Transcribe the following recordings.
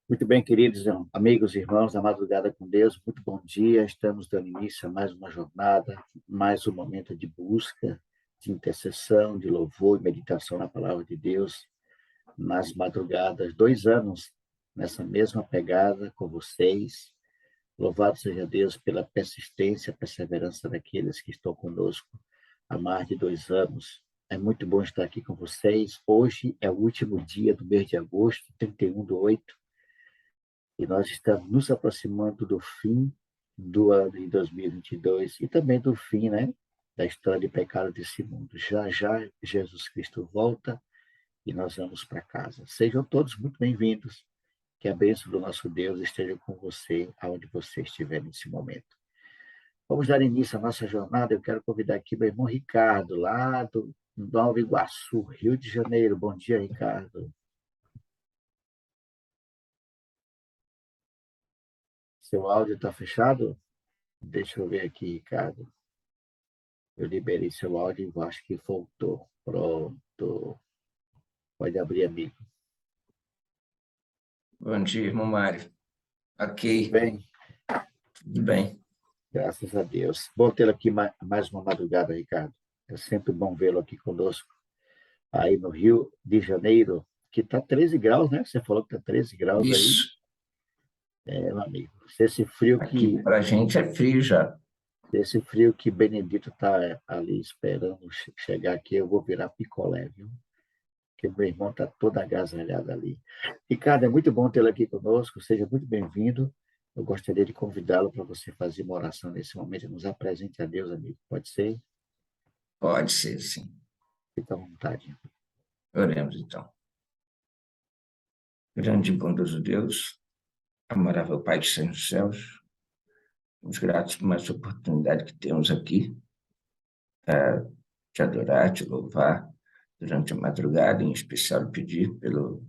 Muito bem, queridos amigos e irmãos da Madrugada com Deus, muito bom dia. Estamos dando início a mais uma jornada, mais um momento de busca, de intercessão, de louvor e meditação na palavra de Deus nas madrugadas. 2 anos nessa mesma pegada com vocês. Louvado seja Deus pela persistência, perseverança daqueles que estão conosco há mais de 2 anos. É muito bom estar aqui com vocês. Hoje é o último dia do mês de agosto, 31/8. E nós estamos nos aproximando do fim do ano de 2022 e também do fim, né, da história de pecado desse mundo. Já já Jesus Cristo volta e nós vamos para casa. Sejam todos muito bem-vindos. Que a bênção do nosso Deus esteja com você, aonde você estiver nesse momento. Vamos dar início à nossa jornada. Eu quero convidar aqui meu irmão Ricardo, lá do Nova Iguaçu, Rio de Janeiro. Bom dia, Ricardo. Seu áudio está fechado? Deixa eu ver aqui, Ricardo. Eu liberei seu áudio e acho que voltou. Pronto. Pode abrir, amigo. Bom dia, irmão Mário. Tudo Ok, bem? tudo bem. Graças a Deus. Bom tê-lo aqui mais uma madrugada, Ricardo. É sempre bom vê-lo aqui conosco. Aí no Rio de Janeiro, que está 13 graus, né? Você falou que está 13 graus aí. Isso, Meu amigo. Esse frio aqui que, para a gente é frio já. esse frio que Benedito está ali esperando chegar aqui, eu vou virar picolé, viu? Porque meu irmão está todo agasalhado ali. Ricardo, é muito bom tê-lo aqui conosco, seja muito bem-vindo. Eu gostaria de convidá-lo para você fazer uma oração nesse momento e nos apresente a Deus, amigo. Pode ser? Pode ser, sim. Fique à vontade. Oremos então. Grande e bondoso Deus, amável Pai que está nos céus, somos gratos por mais essa oportunidade que temos aqui, te adorar, te louvar durante a madrugada, em especial pedir pelo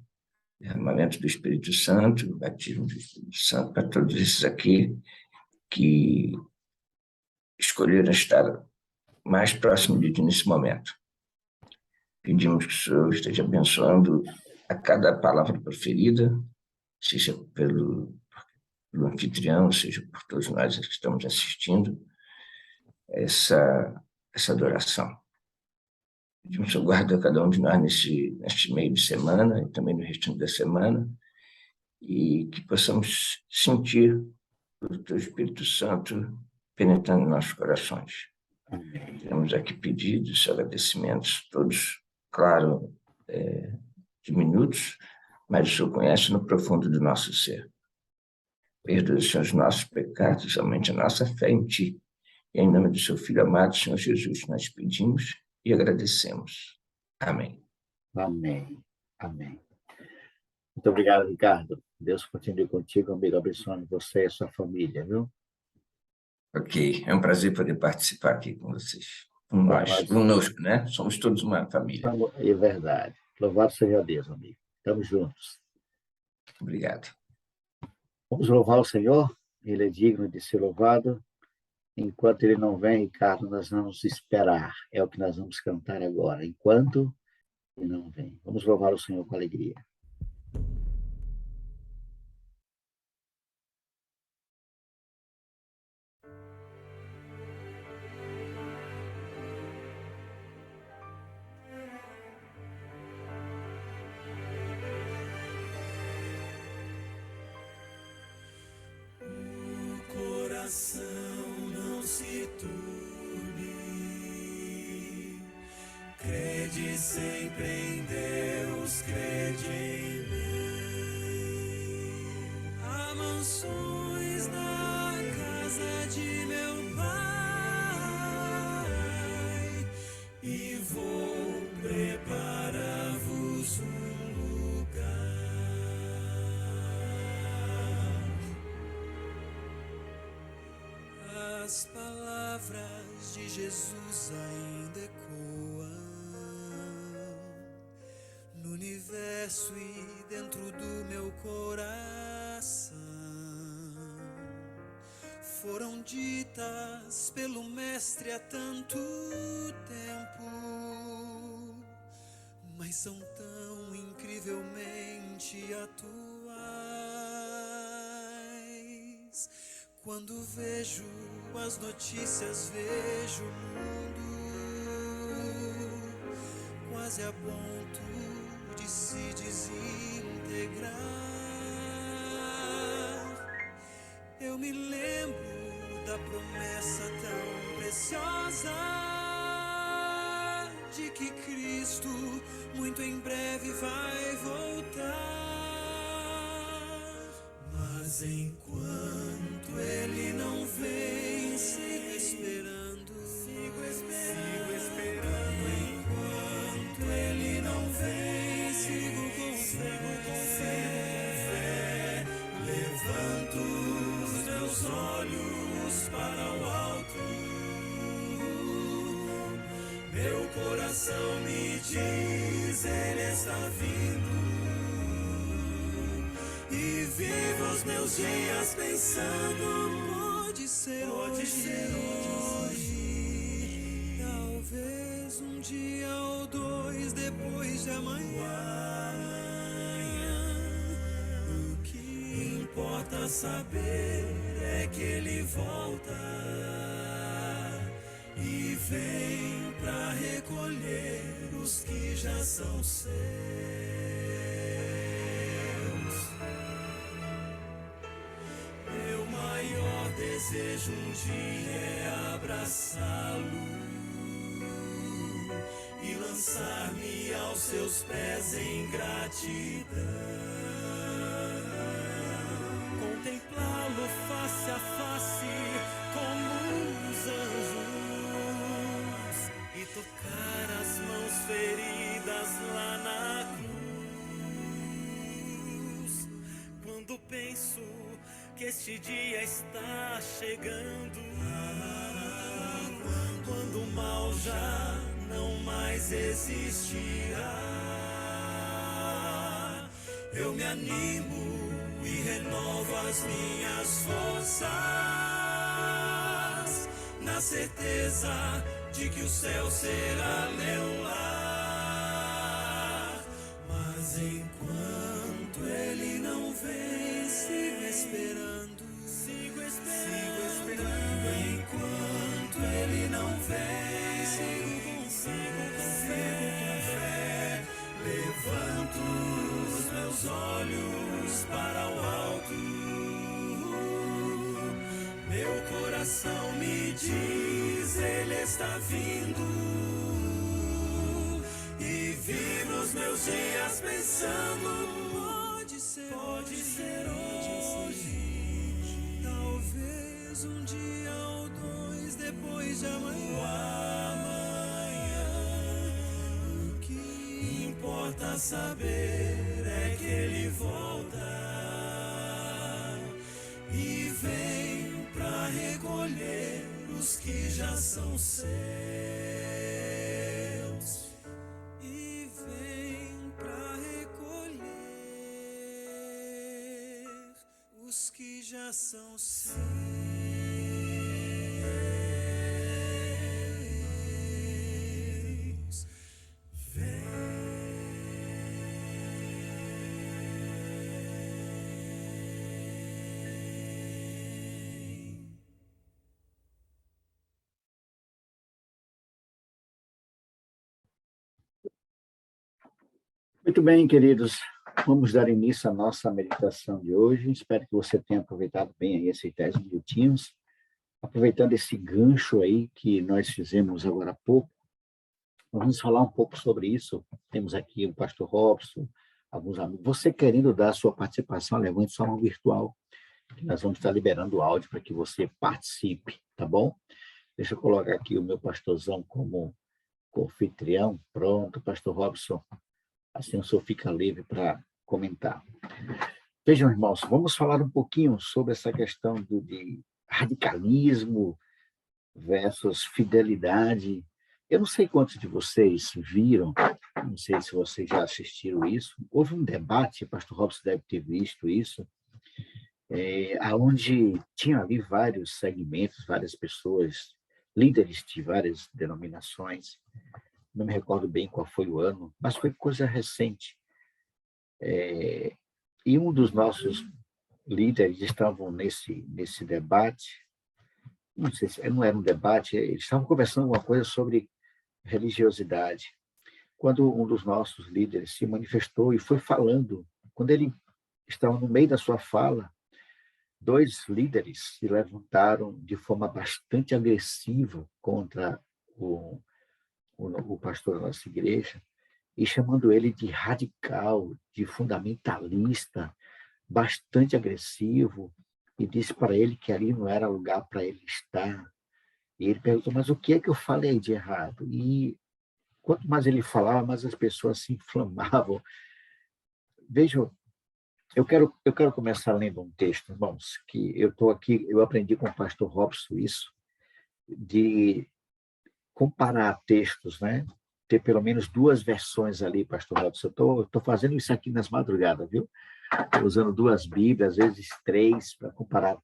derramamento do Espírito Santo, o batismo do Espírito Santo, para todos esses aqui que escolheram estar mais próximo de ti nesse momento. Pedimos que o Senhor esteja abençoando a cada palavra proferida, seja pelo anfitrião, seja por todos nós que estamos assistindo essa adoração. Pedimos que o Senhor guarde a cada um de nós neste meio de semana e também no restante da semana, e que possamos sentir o Teu Espírito Santo penetrando em nossos corações. Amém. Temos aqui pedidos, agradecimentos, todos, claro, diminutos, mas o Senhor conhece no profundo do nosso ser. Perdoa, Senhor, os nossos pecados, somente a nossa fé em Ti. E em nome do Seu Filho amado, Senhor Jesus, nós pedimos e agradecemos. Amém. Amém. Amém. Muito obrigado, Ricardo. Deus continue contigo, amigo, abençoando você e a sua família, viu? Ok, é um prazer poder participar aqui com vocês, com Para nós, nós, conosco, né? Somos todos uma família. é verdade. Louvado seja Deus, amigo. Estamos juntos. Obrigado. Vamos louvar o Senhor, Ele é digno de ser louvado. Enquanto Ele não vem, Ricardo, nós vamos esperar. É o que nós vamos cantar agora. Enquanto Ele não vem. Vamos louvar o Senhor com alegria. O coração não se turbe, crede sempre em Deus, crede em mim. Há mansões na casa de meu Pai, e vou preparar-vos um lugar. As palavras de Jesus ainda ecoam no universo e dentro do meu coração. Foram ditas pelo Mestre há tanto tempo, mas são tão incrivelmente atuais. Quando vejo as notícias, vejo o mundo quase a ponto de se desintegrar. Eu me lembro da promessa tão preciosa de que Cristo muito em breve vai voltar. Mas enquanto Ele não vem, sigo esperando. Enquanto Ele não vem, sigo com fé. Levanto os meus olhos para o alto. Meu coração me diz, Ele está vindo. E vivo os meus dias pensando, pode ser hoje. Talvez um dia ou dois depois de amanhã. O que importa saber é que Ele volta e vem pra recolher os que já são seus. Meu maior desejo um dia é abraçá-lo e lançar-me aos seus pés em gratidão. Contemplá-lo face a face como os anjos e tocar as mãos feridas lá na cruz. Quando penso que este dia está chegando, quando o mal já não mais existirá, eu me animo e renovo as minhas forças, na certeza de que o céu será meu lar. Mas enquanto Ele não vem, sigo esperando. Enquanto Ele não vem, sigo com fé. Levanto os meus olhos para o alto. Meu coração me diz, Ele está vindo. E vivo os meus dias pensando, pode ser hoje. Talvez um dia ou dois depois de amanhã. O que importa saber é que Ele volta e vem pra recolher os que já são seus. E vem pra recolher os que já são seus. Muito bem, queridos. Vamos dar início à nossa meditação de hoje. Espero que você tenha aproveitado bem aí esses 10 minutinhos. Aproveitando esse gancho aí que nós fizemos agora há pouco, vamos falar um pouco sobre isso. Temos aqui o pastor Robson, alguns amigos. Você querendo dar a sua participação, levante sua mão virtual, que nós vamos estar liberando o áudio para que você participe, tá bom? Deixa eu colocar aqui o meu pastorzão como anfitrião. Pronto, pastor Robson. Assim o senhor fica livre para comentar. Vejam, irmãos, vamos falar um pouquinho sobre essa questão de radicalismo versus fidelidade. Eu não sei quantos de vocês viram, não sei se vocês já assistiram isso, houve um debate, o pastor Robson deve ter visto isso, onde tinha ali vários segmentos, várias pessoas, líderes de várias denominações, não me recordo bem qual foi o ano, mas foi coisa recente. E um dos nossos líderes estavam nesse debate, não sei se não era um debate, eles estavam conversando alguma coisa sobre religiosidade, quando um dos nossos líderes se manifestou e foi falando. Quando ele estava no meio da sua fala, dois líderes se levantaram de forma bastante agressiva contra o pastor da nossa igreja, e chamando ele de radical, de fundamentalista, bastante agressivo, e disse para ele que ali não era lugar para ele estar. E ele perguntou, mas o que é que eu falei de errado? E quanto mais ele falava, mais as pessoas se inflamavam. Vejam, eu quero começar lendo um texto, irmãos, que eu estou aqui, eu aprendi com o pastor Robson isso, de comparar textos, né? Ter pelo menos duas versões ali, pastor Robson. Eu estou fazendo isso aqui nas madrugadas, viu? Estou usando duas Bíblias, às vezes três, para comparar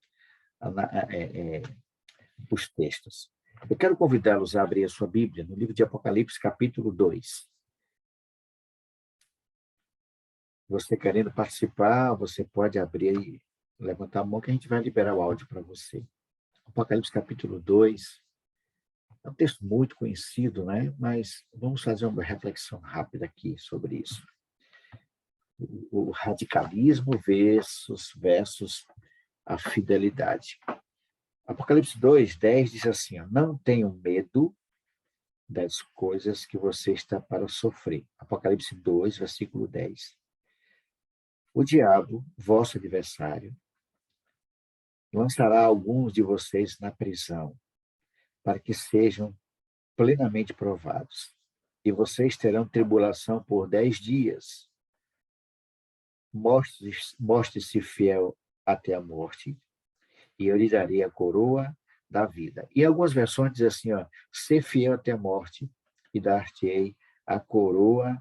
os textos. Eu quero convidá-los a abrir a sua Bíblia no livro de Apocalipse, capítulo 2. Você querendo participar, você pode abrir e levantar a mão que a gente vai liberar o áudio para você. Apocalipse, capítulo 2. É um texto muito conhecido, né? Mas vamos fazer uma reflexão rápida aqui sobre isso. O radicalismo versus a fidelidade. Apocalipse 2:10 diz assim, ó, não tenham medo das coisas que você está para sofrer. Apocalipse 2, versículo 10. O diabo, vosso adversário, lançará alguns de vocês na prisão, para que sejam plenamente provados. E vocês terão tribulação por 10 dias. Mostre-se fiel até a morte, e eu lhe darei a coroa da vida. E algumas versões dizem assim, ó, ser fiel até a morte, e dar-te-ei a coroa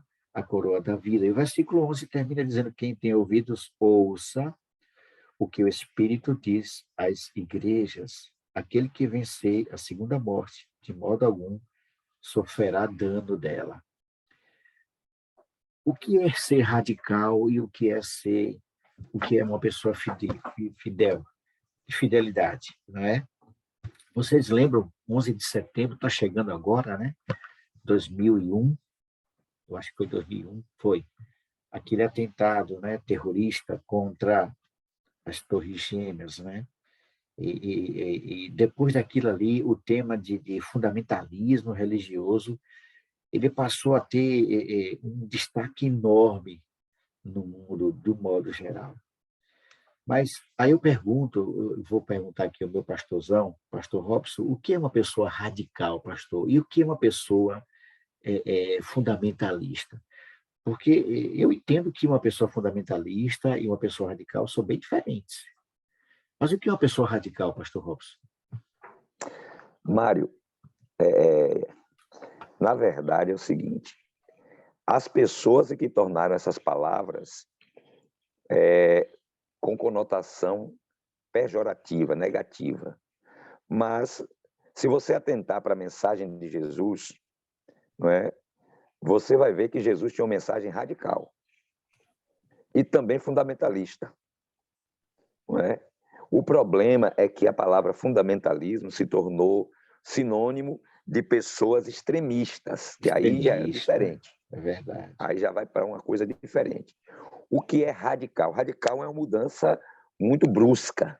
da vida. E o versículo 11 termina dizendo, quem tem ouvidos, ouça o que o Espírito diz às igrejas. Aquele que vencer a segunda morte, de modo algum, sofrerá dano dela. O que é ser radical e o que é uma pessoa fidel, de fidelidade, não é? Vocês lembram, 11 de setembro, está chegando agora, né? 2001, eu acho que foi 2001, foi aquele atentado, né, terrorista contra as Torres Gêmeas, né? E depois daquilo ali, o tema de fundamentalismo religioso, ele passou a ter um destaque enorme no mundo, do modo geral. Mas aí eu vou perguntar aqui ao meu pastorzão, pastor Robson, o que é uma pessoa radical, pastor? E o que é uma pessoa fundamentalista? Porque eu entendo que uma pessoa fundamentalista e uma pessoa radical são bem diferentes. Mas o que é uma pessoa radical, pastor Robson? Mário, na verdade é o seguinte, as pessoas que tornaram essas palavras com conotação pejorativa, negativa. Mas, se você atentar para a mensagem de Jesus, não é? Você vai ver que Jesus tinha uma mensagem radical e também fundamentalista. Não é? O problema é que a palavra fundamentalismo se tornou sinônimo de pessoas extremistas, que aí já é diferente. É verdade. Aí já vai para uma coisa diferente. O que é radical? Radical é uma mudança muito brusca,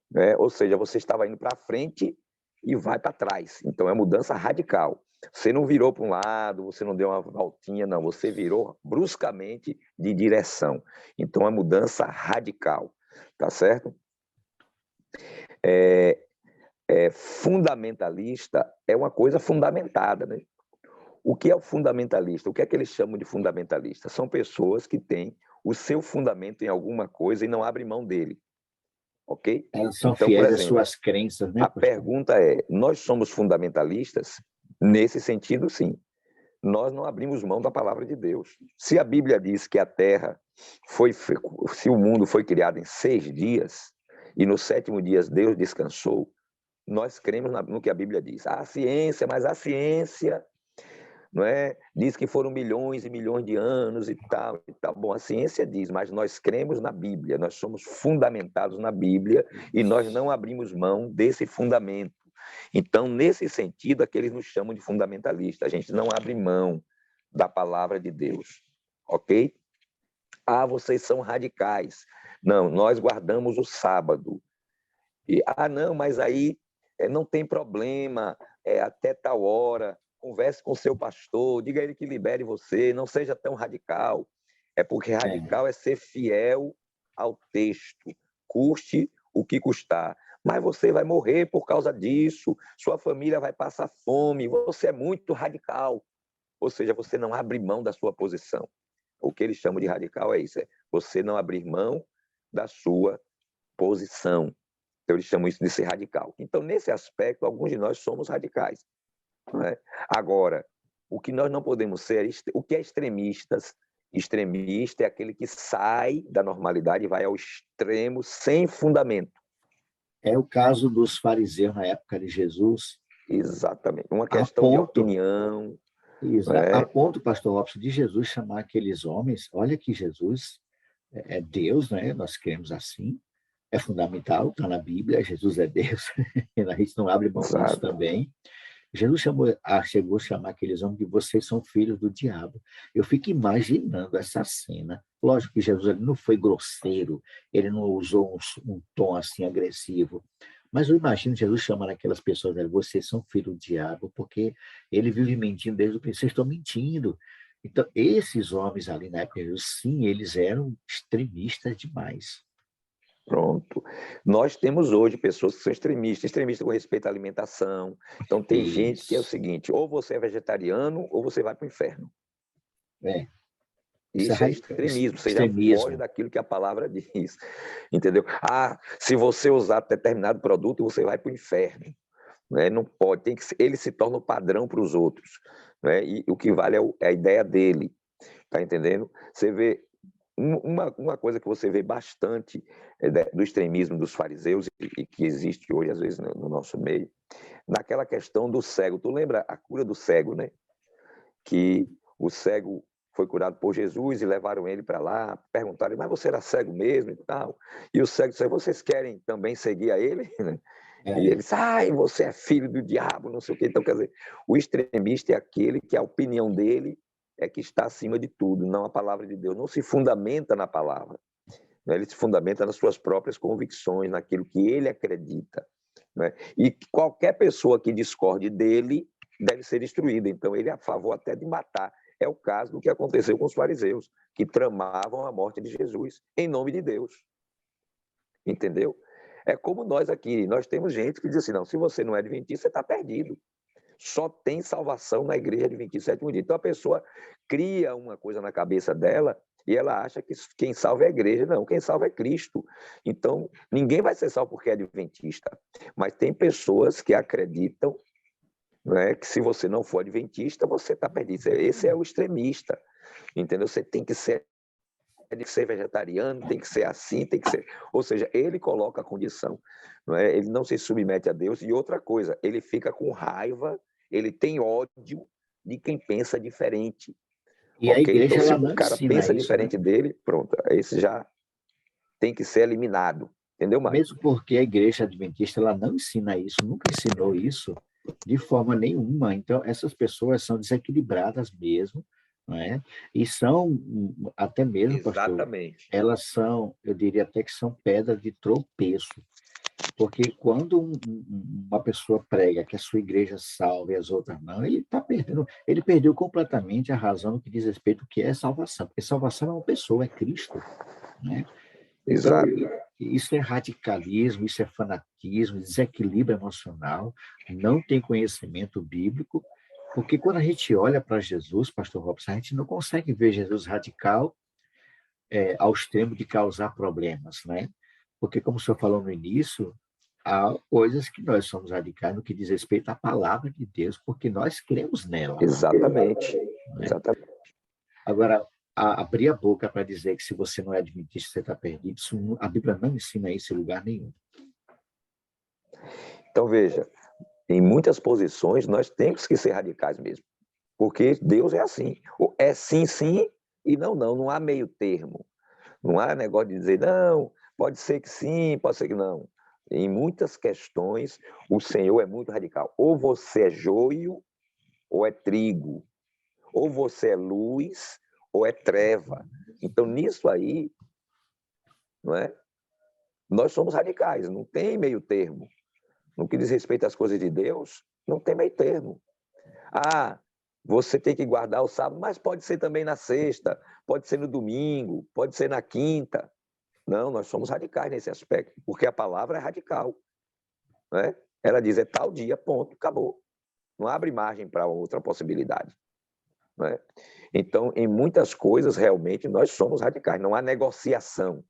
né? Ou seja, você estava indo para frente e vai para trás. Então, é mudança radical. Você não virou para um lado, você não deu uma voltinha, não. Você virou bruscamente de direção. Então, é mudança radical. Tá certo? Fundamentalista é uma coisa fundamentada, né? O que é o fundamentalista? O que é que eles chamam de fundamentalista? São pessoas que têm o seu fundamento em alguma coisa e não abrem mão dele. Ok? Elas são então, fiéis às suas crenças, né? A pergunta é, nós somos fundamentalistas? Nesse sentido, sim. Nós não abrimos mão da palavra de Deus. Se a Bíblia diz que a Terra se o mundo foi criado em 6 dias, e no 7º dia Deus descansou, nós cremos no que a Bíblia diz. A ciência não é? Diz que foram milhões e milhões de anos e tal, e tal. Bom, a ciência diz, mas nós cremos na Bíblia, nós somos fundamentados na Bíblia e nós não abrimos mão desse fundamento. Então, nesse sentido, é que eles nos chamam de fundamentalistas. A gente não abre mão da palavra de Deus, ok? Ah, vocês são radicais. Não, nós guardamos o sábado. E, não, mas aí não tem problema, até tal hora, converse com o seu pastor, diga a ele que libere você, não seja tão radical. É porque radical é ser fiel ao texto, custe o que custar. Mas você vai morrer por causa disso, sua família vai passar fome, você é muito radical. Ou seja, você não abre mão da sua posição. O que eles chamam de radical é isso, você não abrir mão da sua posição. Então, eles chamam isso de ser radical. Então, nesse aspecto, alguns de nós somos radicais. Não é? Agora, o que nós não podemos ser, o que é extremistas? Extremista é aquele que sai da normalidade e vai ao extremo sem fundamento. É o caso dos fariseus na época de Jesus. Exatamente. Uma questão de opinião. A ponto, pastor Robson, de Jesus chamar aqueles homens, olha que Jesus é Deus, né? Nós cremos assim, é fundamental, está na Bíblia, Jesus é Deus, a gente não abre mão disso também. Jesus chegou a chamar aqueles homens de vocês são filhos do diabo. Eu fico imaginando essa cena. Lógico que Jesus ele não foi grosseiro, ele não usou um tom assim agressivo, mas eu imagino Jesus chamando aquelas pessoas, vocês são filhos do diabo, porque ele vive mentindo desde o princípio, vocês estão mentindo. Então, esses homens ali na época de Jesus, sim, eles eram extremistas demais. Pronto. Nós temos hoje pessoas que são extremistas com respeito à alimentação. Então, tem gente que é o seguinte, ou você é vegetariano ou você vai para o inferno. Isso é extremismo, você já foge daquilo que a palavra diz. Entendeu? Se você usar determinado produto, você vai para o inferno. Né? Não pode, ele se torna o padrão para os outros. Né? E o que vale é a ideia dele. Tá entendendo? Você vê uma coisa que você vê bastante do extremismo dos fariseus e que existe hoje, às vezes, no nosso meio, naquela questão do cego. Tu lembra a cura do cego, né? Que o cego foi curado por Jesus e levaram ele para lá, perguntaram, mas você era cego mesmo e tal? E o cego disse, vocês querem também seguir a ele? E ele disse, você é filho do diabo, não sei o quê. Então, quer dizer, o extremista é aquele que a opinião dele é que está acima de tudo, não a palavra de Deus. Não se fundamenta na palavra. Né? Ele se fundamenta nas suas próprias convicções, naquilo que ele acredita. Né? E qualquer pessoa que discorde dele deve ser destruída. Então, ele é a favor até de matar. É o caso do que aconteceu com os fariseus, que tramavam a morte de Jesus em nome de Deus. Entendeu? É como nós aqui. Nós temos gente que diz assim, não, se você não é adventista, você está perdido. Só tem salvação na igreja adventista sétimo dia. Então a pessoa cria uma coisa na cabeça dela e ela acha que quem salva é a igreja. Não, quem salva é Cristo. Então ninguém vai ser salvo porque é adventista. Mas tem pessoas que acreditam, né, que se você não for adventista, você está perdido. Esse é o extremista. Entendeu? Você tem que ser vegetariano, tem que ser assim, tem que ser... Ou seja, ele coloca a condição. Não é? Ele não se submete a Deus. E outra coisa, ele fica com raiva, ele tem ódio de quem pensa diferente. E a igreja, então, se ela o cara pensa diferente dele, pronto, esse já tem que ser eliminado. Entendeu, Mário? Mesmo porque a igreja adventista ela não ensina isso, nunca ensinou isso de forma nenhuma. Então, essas pessoas são desequilibradas mesmo, não é? E são, até mesmo, pastor, elas são, eu diria até que são pedras de tropeço. Porque quando uma pessoa prega que a sua igreja salva e as outras não, ele está perdendo, ele perdeu completamente a razão no que diz respeito ao que é salvação. Porque salvação é uma pessoa, é Cristo, né? Então, isso é radicalismo, isso é fanatismo, desequilíbrio emocional, não tem conhecimento bíblico, porque quando a gente olha para Jesus, pastor Robson, a gente não consegue ver Jesus radical ao extremo de causar problemas, né? Porque, como o senhor falou no início, há coisas que nós somos radicais no que diz respeito à palavra de Deus, porque nós cremos nela. Exatamente. Né? Exatamente. Agora, abrir a boca para dizer que se você não é adventista, você está perdido, isso, a Bíblia não ensina isso em lugar nenhum. Então, veja, em muitas posições nós temos que ser radicais mesmo. Porque Deus é assim. É sim, sim e não, não. Não há meio termo. Não há negócio de dizer, não, pode ser que sim, pode ser que não. Em muitas questões, o Senhor é muito radical. Ou você é joio, ou é trigo. Ou você é luz, ou é treva. Então, nisso aí, não é? Nós somos radicais, não tem meio termo. No que diz respeito às coisas de Deus, não tem meio termo. Ah, você tem que guardar o sábado, mas pode ser também na sexta, pode ser no domingo, pode ser na quinta. Não, nós somos radicais nesse aspecto, porque a palavra é radical. Né? Ela diz, é tal dia, ponto, acabou. Não abre margem para outra possibilidade. Né? Então, em muitas coisas, realmente, nós somos radicais. Não há negociação.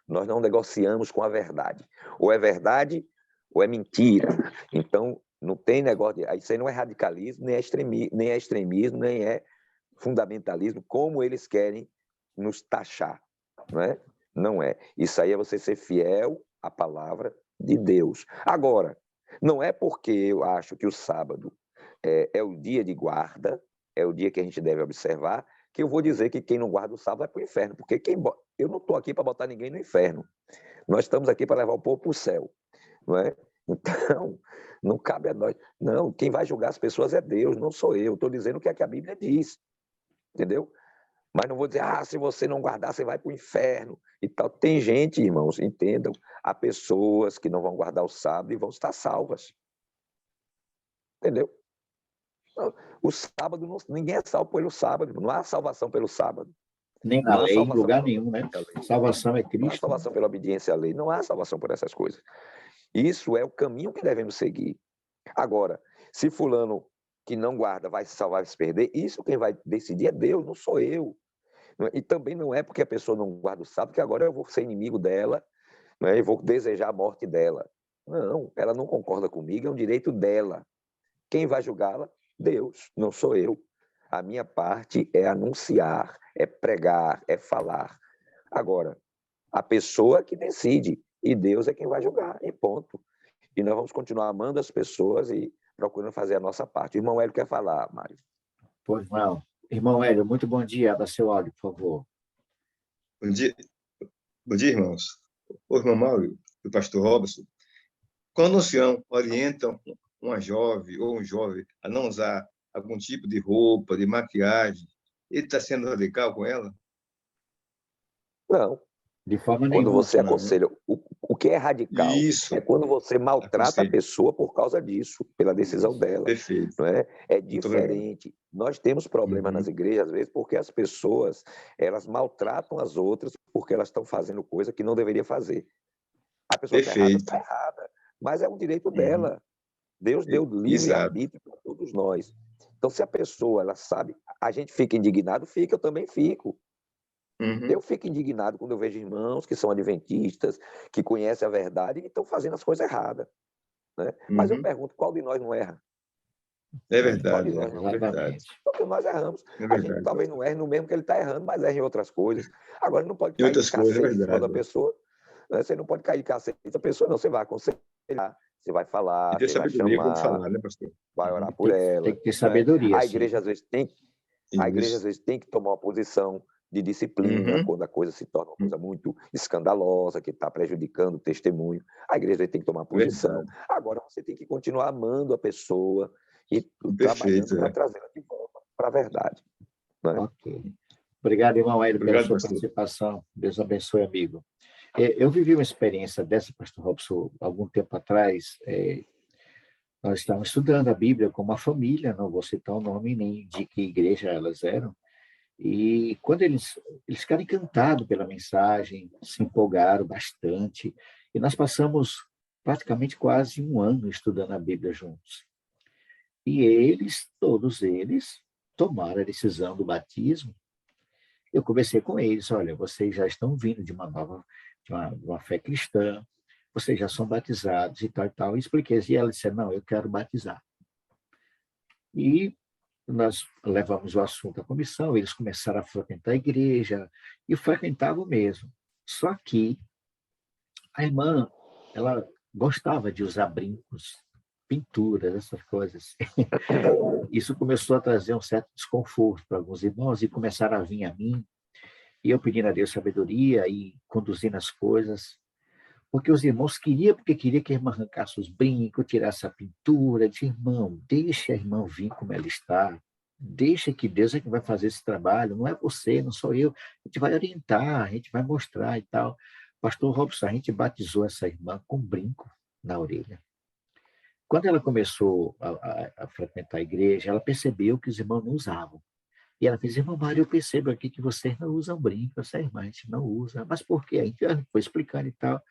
Nós não negociamos com a verdade. Ou é verdade, ou é mentira. Então, não tem negócio de... Isso aí não é radicalismo, nem é extremismo, nem é fundamentalismo, como eles querem nos taxar. Não é? Não é. Isso aí é você ser fiel à palavra de Deus. Agora, não é porque eu acho que o sábado é o dia de guarda, é o dia que a gente deve observar, que eu vou dizer que quem não guarda o sábado vai para o inferno, porque eu não estou aqui para botar ninguém no inferno. Nós estamos aqui para levar o povo para o céu. Não é? Então, não cabe a nós. Não, quem vai julgar as pessoas é Deus, não sou eu. Estou dizendo o que é que a Bíblia diz. Entendeu? Mas não vou dizer, se você não guardar, você vai para o inferno e tal. Tem gente, irmãos, entendam, há pessoas que não vão guardar o sábado e vão estar salvas. Entendeu? O sábado, ninguém é salvo pelo sábado, não há salvação pelo sábado. Nem na lei, em lugar nenhum, né? Salvação é Cristo. Não há salvação pela obediência à lei, não há salvação por essas coisas. Isso é o caminho que devemos seguir. Agora, se fulano que não guarda vai se salvar e se perder, isso quem vai decidir é Deus, não sou eu. E também não é porque a pessoa não guarda o sábado que agora eu vou ser inimigo dela, né, e vou desejar a morte dela. Não, ela não concorda comigo, é um direito dela. Quem vai julgá-la? Deus, não sou eu. A minha parte é anunciar, é pregar, é falar. Agora, a pessoa que decide, e Deus é quem vai julgar, e ponto. E nós vamos continuar amando as pessoas e procurando fazer a nossa parte. O irmão Hélio quer falar, Mário. Pois não. Irmão Hélio, muito bom dia. Abra seu áudio, por favor. Bom dia, irmãos. O irmão Mauro e o pastor Robson, quando o senhor orienta uma jovem ou um jovem a não usar algum tipo de roupa, de maquiagem, ele está sendo radical com ela? Não. De forma quando nenhuma. Você aconselha. O que é radical? Isso. É quando você maltrata a pessoa por causa disso, pela decisão dela. Perfeito. Não é? É diferente. Nós temos problemas nas igrejas, às vezes, porque as pessoas elas maltratam as outras porque elas estão fazendo coisa que não deveria fazer. A pessoa está errada, mas é um direito dela. Deus deu livre-arbítrio para todos nós. Então, se a pessoa ela sabe, a gente fica indignado, eu também fico. Eu fico indignado quando eu vejo irmãos que são adventistas, que conhecem a verdade e estão fazendo as coisas erradas. Né? Mas eu pergunto, qual de nós não erra? É verdade, Qual de nós não é verdade. Porque nós erramos. A gente talvez não erre no mesmo que ele está errando, mas erra em outras coisas. Agora, não pode cair de cacete em cima da pessoa. Né? Você não pode cair de cacete da pessoa, não. Você vai aconselhar, você vai falar, você vai chamar, falar, né, pastor? Vai orar por ela. Tem que ter sabedoria. A igreja, às vezes, tem que tomar uma posição de disciplina, quando a coisa se torna uma coisa muito escandalosa, que está prejudicando o testemunho. A igreja tem que tomar posição. Agora, você tem que continuar amando a pessoa e trabalhando para trazê-la de volta para a verdade. Né? Ok. Obrigado, irmão Hélio, pela sua participação. Deus abençoe, amigo. Eu vivi uma experiência dessa, pastor Robson, algum tempo atrás. Nós estávamos estudando a Bíblia com uma família, não vou citar o nome nem de que igreja elas eram, e quando eles ficaram encantados pela mensagem, se empolgaram bastante, e nós passamos praticamente quase um ano estudando a Bíblia juntos. E todos eles, tomaram a decisão do batismo. Eu conversei com eles, olha, vocês já estão vindo de uma fé cristã, vocês já são batizados e tal e tal. E expliquei, e ela disse, não, eu quero batizar. E nós levamos o assunto à comissão, eles começaram a frequentar a igreja, e frequentavam mesmo. Só que a irmã, ela gostava de usar brincos, pinturas, essas coisas. Isso começou a trazer um certo desconforto para alguns irmãos e começaram a vir a mim, e eu pedindo a Deus sabedoria e conduzindo as coisas, porque os irmãos queriam, porque queria que a irmã arrancasse os brincos, tirasse a pintura. Eu disse, irmão, deixa a irmã vir como ela está, deixa que Deus é que vai fazer esse trabalho, não é você, não sou eu, a gente vai orientar, a gente vai mostrar e tal. Pastor Robson, a gente batizou essa irmã com brinco na orelha. Quando ela começou a frequentar a igreja, ela percebeu que os irmãos não usavam. E ela fez, irmão Mário, eu percebo aqui que vocês não usam brinco. Essa irmã, a gente não usa. Mas por quê? A gente foi explicando e tal.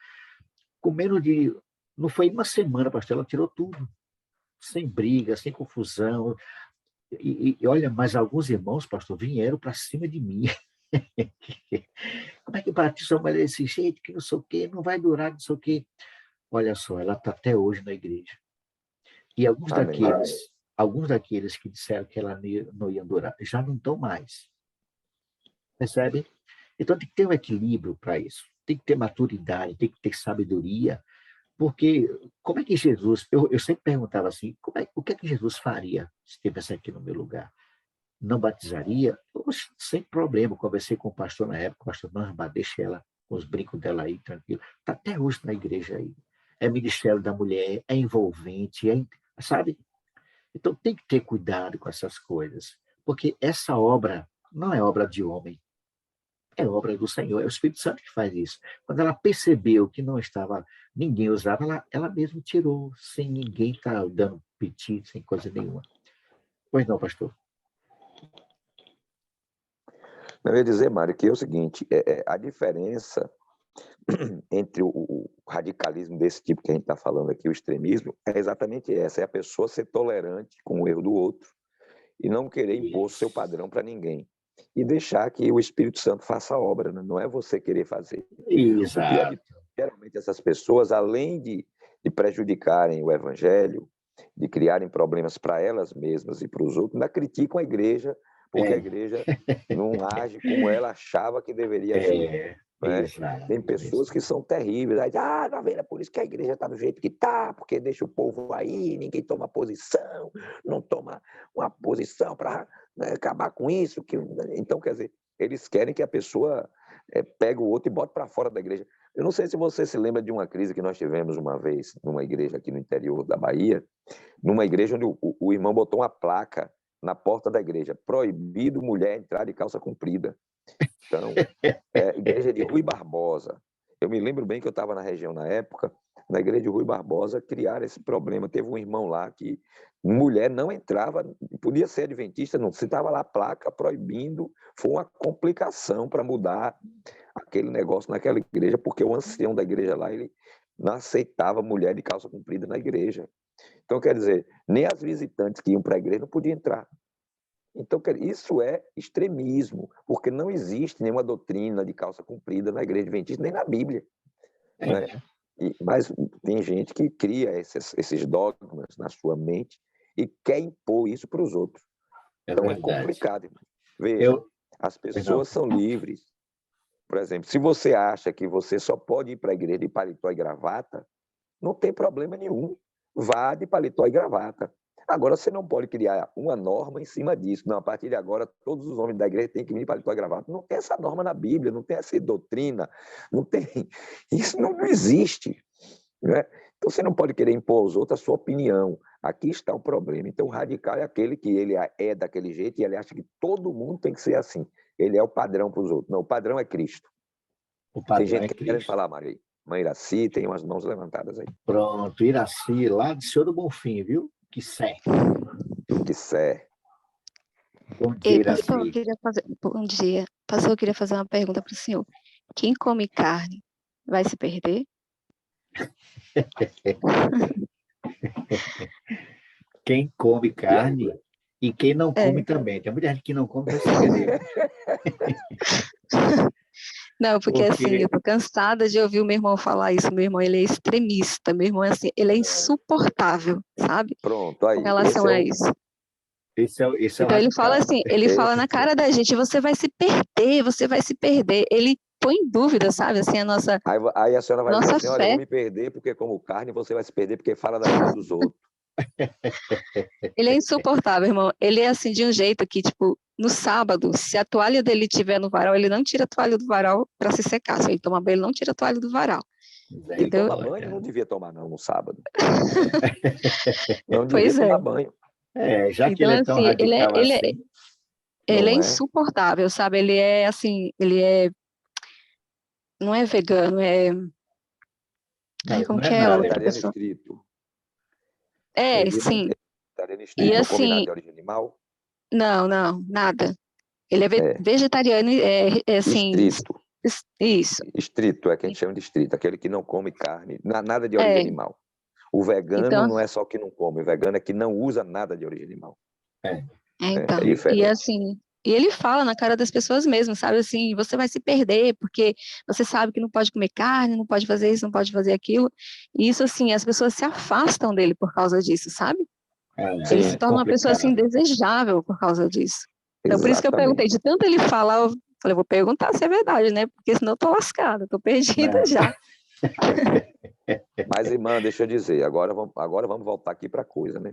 Com menos de... Não foi uma semana, pastor, ela tirou tudo. Sem briga, sem confusão. E olha, mas alguns irmãos, pastor, vieram para cima de mim. Como é que batiza uma desse jeito, que não sei o quê, não vai durar, não sei o quê. Olha só, ela está até hoje na igreja. E alguns daqueles que disseram que ela não ia durar, já não estão mais. Percebe? Então tem que ter um equilíbrio para isso. Tem que ter maturidade, tem que ter sabedoria. Porque como é que Jesus... Eu sempre perguntava assim, o que é que Jesus faria se estivesse aqui no meu lugar? Não batizaria? Oxe, sem problema. Conversei com o pastor na época, o pastor, não, deixa ela com os brincos dela aí, tranquilo. Está até hoje na igreja aí. É ministério da mulher, é envolvente, sabe? Então tem que ter cuidado com essas coisas, porque essa obra não é obra de homem, é obra do Senhor, é o Espírito Santo que faz isso. Quando ela percebeu que não estava, ninguém usava, ela mesma tirou, sem ninguém estar dando piti, sem coisa nenhuma. Pois não, pastor? Eu ia dizer, Mário, que é o seguinte, a diferença entre o radicalismo desse tipo que a gente está falando aqui, o extremismo, é exatamente essa, é a pessoa ser tolerante com o erro do outro e não querer impor o seu padrão para ninguém. E deixar que o Espírito Santo faça a obra, né? Não é você querer fazer. Exato. O pior geralmente essas pessoas, além de prejudicarem o evangelho, de criarem problemas para elas mesmas e para os outros, ainda criticam a igreja, porque a igreja não age como ela achava que deveria agir. Né? Tem pessoas que são terríveis. Aí, tá vendo? É por isso que a igreja está do jeito que está, porque deixa o povo aí, ninguém toma posição, não toma uma posição para, né, acabar com isso. Então, quer dizer, eles querem que a pessoa pegue o outro e bote para fora da igreja. Eu não sei se você se lembra de uma crise que nós tivemos uma vez numa igreja aqui no interior da Bahia, numa igreja onde o irmão botou uma placa na porta da igreja, proibido mulher entrar de calça comprida. Então, igreja de Rui Barbosa. Eu me lembro bem que eu estava na região na época, na igreja de Rui Barbosa, criaram esse problema. Teve um irmão lá que mulher não entrava, podia ser adventista, não, se estava lá a placa proibindo, foi uma complicação para mudar aquele negócio naquela igreja, porque o ancião da igreja lá, ele não aceitava mulher de calça comprida na igreja. Então, quer dizer, nem as visitantes que iam para a igreja não podiam entrar. Então, isso é extremismo, porque não existe nenhuma doutrina de calça comprida na igreja adventista, nem na Bíblia. Né? Mas tem gente que cria esses dogmas na sua mente e quer impor isso para os outros. Então, é complicado. Irmão. Veja, as pessoas são livres. Por exemplo, se você acha que você só pode ir para a igreja de paletó e gravata, não tem problema nenhum. Vá de paletó e gravata. Agora, você não pode criar uma norma em cima disso. Não, a partir de agora, todos os homens da igreja têm que vir de paletó e gravata. Não tem essa norma na Bíblia, não tem essa doutrina, não tem. Isso não existe. Né? Então, você não pode querer impor aos outros a sua opinião. Aqui está o problema. Então, o radical é aquele que ele é daquele jeito e ele acha que todo mundo tem que ser assim. Ele é o padrão para os outros. Não, o padrão é Cristo. Tem gente que quer falar, Maria. Mãe Iraci, tem umas mãos levantadas aí. Pronto, Iraci, lá do Senhor do Bonfim, viu? Que sé. Que sé. Bom dia, Iraci. Pastor, bom dia. Pastor, eu queria fazer uma pergunta para o senhor. Quem come carne vai se perder? Quem come carne e quem não come também. Tem muita gente que não come vai se perder. Não, porque assim, eu tô cansada de ouvir o meu irmão falar isso. Meu irmão, ele é extremista. Meu irmão, assim, ele é insuportável, sabe? Pronto, aí. Com relação a isso. Então ele fala assim, ele fala na cara da gente, você vai se perder. Ele põe em dúvida, sabe? Assim, a nossa Aí a senhora vai dizer assim, olha, eu fé. vou me perder porque como carne, você vai se perder porque fala da vida dos outros. Ele é insuportável, irmão. Ele é assim de um jeito que, tipo, no sábado, se a toalha dele estiver no varal, ele não tira a toalha do varal para se secar. Se ele tomar banho, ele não tira a toalha do varal. Ele toma banho, não devia tomar não no sábado. Não devia Pois tomar é. banho. Já que Então, ele é tão assim, radical ele assim. é Não é? insuportável, sabe? Ele é assim, não é vegano, Ai, Não, como não que é é a nada. outra Vegetariano pessoa? estrito. Sim. Vegetariano E estrito, não come nada assim, de origem animal? não, nada. Ele é É. vegetariano, assim, Estrito. isso. Estrito é que a gente chama de estrito, aquele que não come carne, nada de origem animal. O vegano Então, não é só que não come, o vegano é que não usa nada de origem animal. então, É diferente. e assim, e ele fala na cara das pessoas mesmo, sabe, assim, você vai se perder, porque você sabe que não pode comer carne, não pode fazer isso, não pode fazer aquilo, e isso, assim, as pessoas se afastam dele por causa disso, sabe? Ele se torna uma pessoa, assim, complicado. indesejável por causa disso. Então, por isso que eu Exatamente. perguntei, de tanto ele falar, eu falei, vou perguntar se é verdade, né, porque senão eu tô lascada, tô perdida já. Mas, irmã, deixa eu dizer, agora vamos voltar aqui para a coisa, né?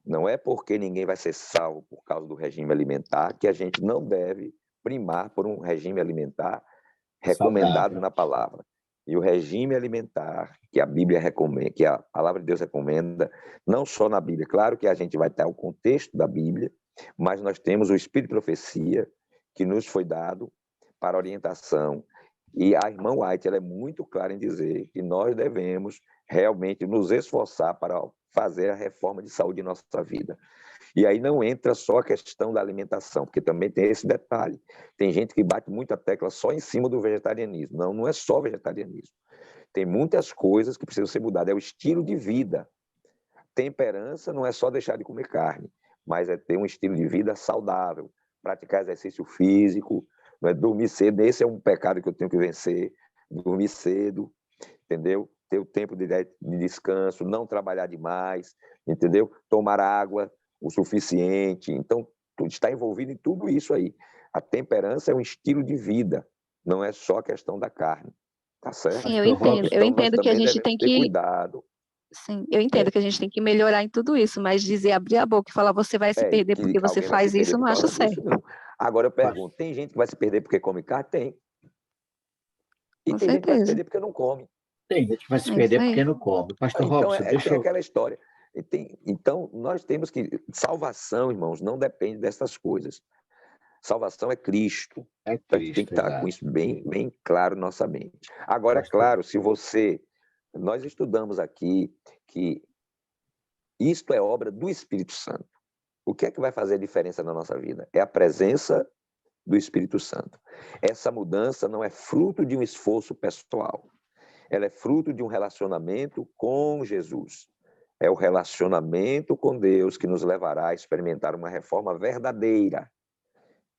Não é porque ninguém vai ser salvo por causa do regime alimentar que a gente não deve primar por um regime alimentar recomendado Saudável. na palavra. E o regime alimentar que a Bíblia recomenda, que a palavra de Deus recomenda, não só na Bíblia, claro que a gente vai ter o contexto da Bíblia, mas nós temos o Espírito de Profecia que nos foi dado para orientação. E a irmã White, ela é muito clara em dizer que nós devemos realmente nos esforçar para fazer a reforma de saúde em nossa vida. E aí não entra só a questão da alimentação, porque também tem esse detalhe. Tem gente que bate muita tecla só em cima do vegetarianismo. Não, não é só vegetarianismo. Tem muitas coisas que precisam ser mudadas. É o estilo de vida. Temperança não é só deixar de comer carne, mas é ter um estilo de vida saudável, praticar exercício físico, não é dormir cedo. Esse é um pecado que eu tenho que vencer. Dormir cedo, entendeu? Ter o tempo de descanso, não trabalhar demais, entendeu? Tomar água o suficiente. Então, está envolvido em tudo isso aí. A temperança é um estilo de vida, não é só a questão da carne, tá certo? Sim, eu entendo. Eu Então, nós entendo que a também gente devemos tem ter que... cuidado. Sim, eu entendo que a gente tem que melhorar em tudo isso, mas dizer, abrir a boca e falar, você vai se perder Que porque você alguém vai se faz perder isso, eu por não acho causa disso, certo. não. Agora eu pergunto, tem gente que vai se perder porque come carne? Tem. E Com tem gente que vai se certeza. perder porque não come. Tem gente que vai se É isso perder aí. porque não come. Pastor Então, Robson, deixa tem eu... aquela história. Então, nós temos que... Salvação, irmãos, não depende dessas coisas. Salvação é Cristo. É Então, a gente tem que Cristo, estar com exato. isso bem claro na nossa mente. Agora, é Pastor, claro, se você... Nós estudamos aqui que isto é obra do Espírito Santo. O que é que vai fazer a diferença na nossa vida? É a presença do Espírito Santo. Essa mudança não é fruto de um esforço pessoal. Ela é fruto de um relacionamento com Jesus. É o relacionamento com Deus que nos levará a experimentar uma reforma verdadeira,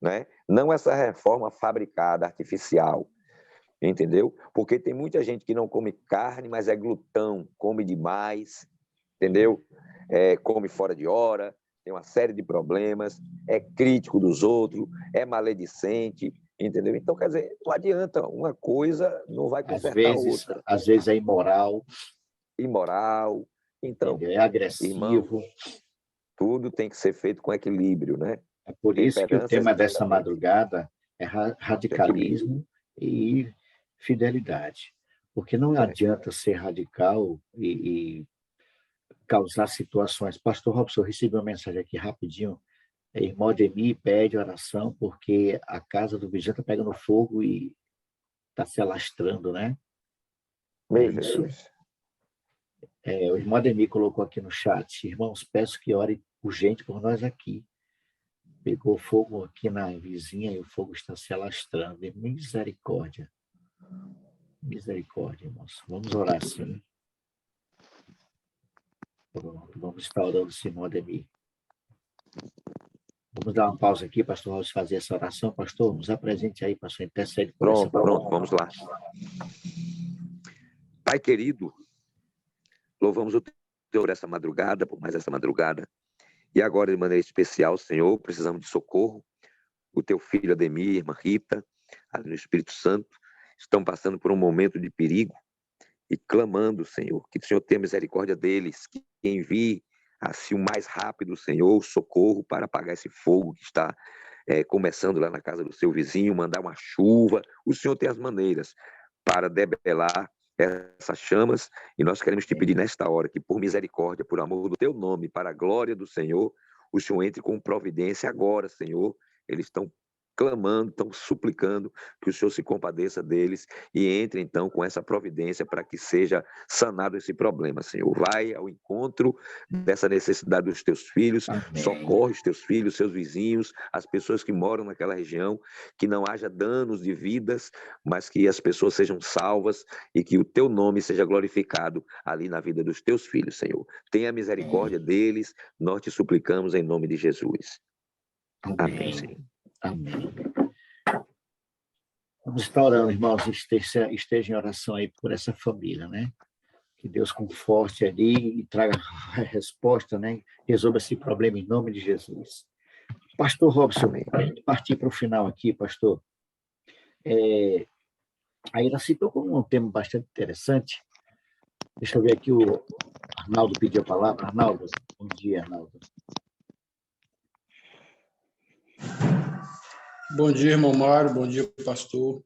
né? Não essa reforma fabricada, artificial, entendeu? Porque tem muita gente que não come carne, mas é glutão, come demais, entendeu? Come fora de hora, tem uma série de problemas, é crítico dos outros, é maledicente, entendeu? Então, quer dizer, não adianta, uma coisa não vai consertar a outra. às vezes é imoral, Imoral. Então, entendeu? É irmão, agressivo. tudo tem que ser feito com equilíbrio, né? É por isso que o Temperança tema dessa exatamente. madrugada é radicalismo e fidelidade. Porque não adianta ser radical e causar situações. Pastor Robson, eu recebi uma mensagem aqui rapidinho. A irmã Demi pede oração porque a casa do vigia está pegando fogo e está se alastrando, né? Meu isso. Jesus. O irmão Ademir colocou aqui no chat: irmãos, peço que ore urgente por nós aqui. Pegou fogo aqui na vizinha e o fogo está se alastrando. Misericórdia. Misericórdia, irmãos. Vamos orar sim. Pronto, vamos estar orando, irmão Ademir. Vamos dar uma pausa aqui, pastor, vamos fazer essa oração. Pastor, nos apresente aí, pastor, intercede por essa palavra. Pronto, vamos lá. Pai querido, louvamos o Teu por essa madrugada, por mais essa madrugada. E agora, de maneira especial, Senhor, precisamos de socorro. O Teu filho Ademir, irmã Rita, ali no Espírito Santo, estão passando por um momento de perigo e clamando, Senhor, que o Senhor tenha misericórdia deles, que envie assim o mais rápido, Senhor, socorro para apagar esse fogo que está começando lá na casa do seu vizinho, mandar uma chuva. O Senhor tem as maneiras para debelar essas chamas, e nós queremos te pedir nesta hora que, por misericórdia, por amor do teu nome, para a glória do Senhor, o Senhor entre com providência agora, Senhor. Eles estão clamando, estão suplicando que o Senhor se compadeça deles e entre então com essa providência para que seja sanado esse problema, Senhor. Vai ao encontro dessa necessidade dos teus filhos, socorre os teus filhos, seus vizinhos, as pessoas que moram naquela região, que não haja danos de vidas, mas que as pessoas sejam salvas e que o teu nome seja glorificado ali na vida dos teus filhos, Senhor. Tenha misericórdia deles, nós te suplicamos em nome de Jesus. Amém, Senhor. Amém. Vamos estar orando, irmãos, esteja em oração aí por essa família, né? Que Deus conforte ali e traga a resposta, né? Resolva esse problema em nome de Jesus. Pastor Robson, para a gente partir para o final aqui, pastor, aí ela citou como um tema bastante interessante. Deixa eu ver aqui, o Arnaldo pediu a palavra. Arnaldo, bom dia, Arnaldo. Bom dia, irmão Mário, bom dia, pastor.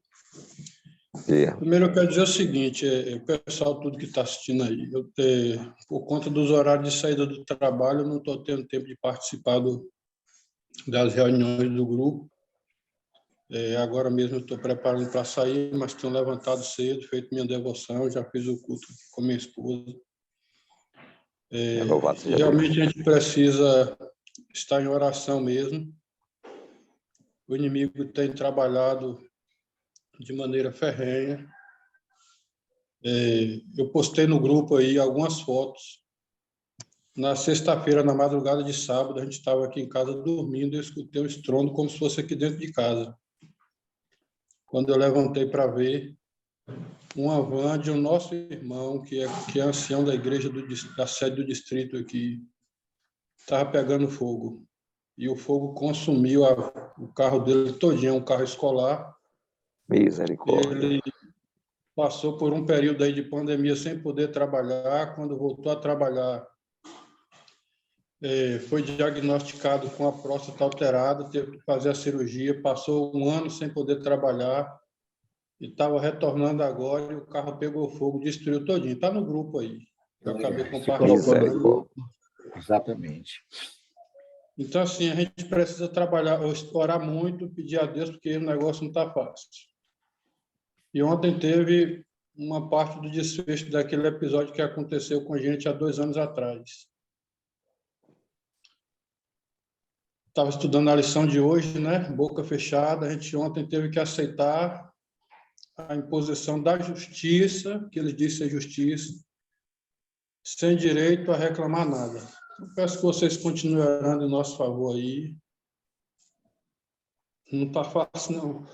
Primeiro eu quero dizer o seguinte, o pessoal tudo que está assistindo aí, por conta dos horários de saída do trabalho, eu não estou tendo tempo de participar das reuniões do grupo. Agora mesmo eu estou preparando para sair, mas tenho levantado cedo, feito minha devoção, já fiz o culto com minha esposa. Realmente a gente precisa estar em oração mesmo. O inimigo tem trabalhado de maneira ferrenha. Eu postei no grupo aí algumas fotos. Na sexta-feira, na madrugada de sábado, a gente estava aqui em casa dormindo e eu escutei um estrondo como se fosse aqui dentro de casa. Quando eu levantei para ver, uma van de um nosso irmão, que é ancião da igreja da sede do distrito aqui, estava pegando fogo. E o fogo consumiu o carro dele todinho, um carro escolar. Misericórdia. Ele passou por um período aí de pandemia sem poder trabalhar. Quando voltou a trabalhar, foi diagnosticado com a próstata alterada, teve que fazer a cirurgia, passou um ano sem poder trabalhar e estava retornando agora e o carro pegou fogo, destruiu todinho. Está no grupo aí. Eu acabei compartilhando. Exatamente. Então, assim, a gente precisa trabalhar, orar muito, pedir a Deus, porque o negócio não está fácil. E ontem teve uma parte do desfecho daquele episódio que aconteceu com a gente há 2 anos atrás. Estava estudando a lição de hoje, né? Boca fechada. A gente ontem teve que aceitar a imposição da justiça, que eles dizem ser justiça, sem direito a reclamar nada. Eu peço que vocês continuem orando em nosso favor aí. Não está fácil, não.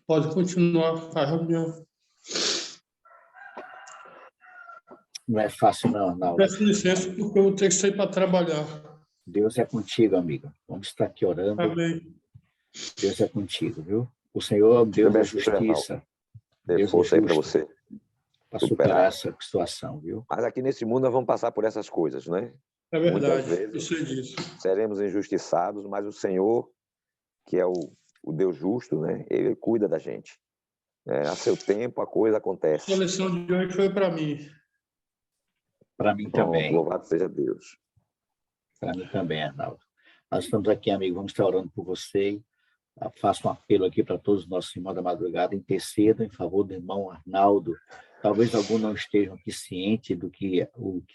Pode continuar a reunião. Não é fácil, não, Arnaldo. Peço licença, porque eu vou ter que sair para trabalhar. Deus é contigo, amigo. Vamos estar aqui orando. Amém. Deus é contigo, viu? O Senhor é o Deus da justiça. Deus força aí para você. Para superar essa situação, viu? Mas aqui nesse mundo nós vamos passar por essas coisas, né? É verdade, vezes, eu sei disso. Seremos injustiçados, mas o Senhor, que é o Deus justo, né? Ele cuida da gente. A seu tempo a coisa acontece. A lição de hoje foi para mim. Para mim também. Louvado seja Deus. Para mim também, Arnaldo. Nós estamos aqui, amigo, vamos estar orando por você. Faço um apelo aqui para todos os nossos irmãos da madrugada, intercedam em favor do irmão Arnaldo. Talvez alguns não estejam aqui cientes do que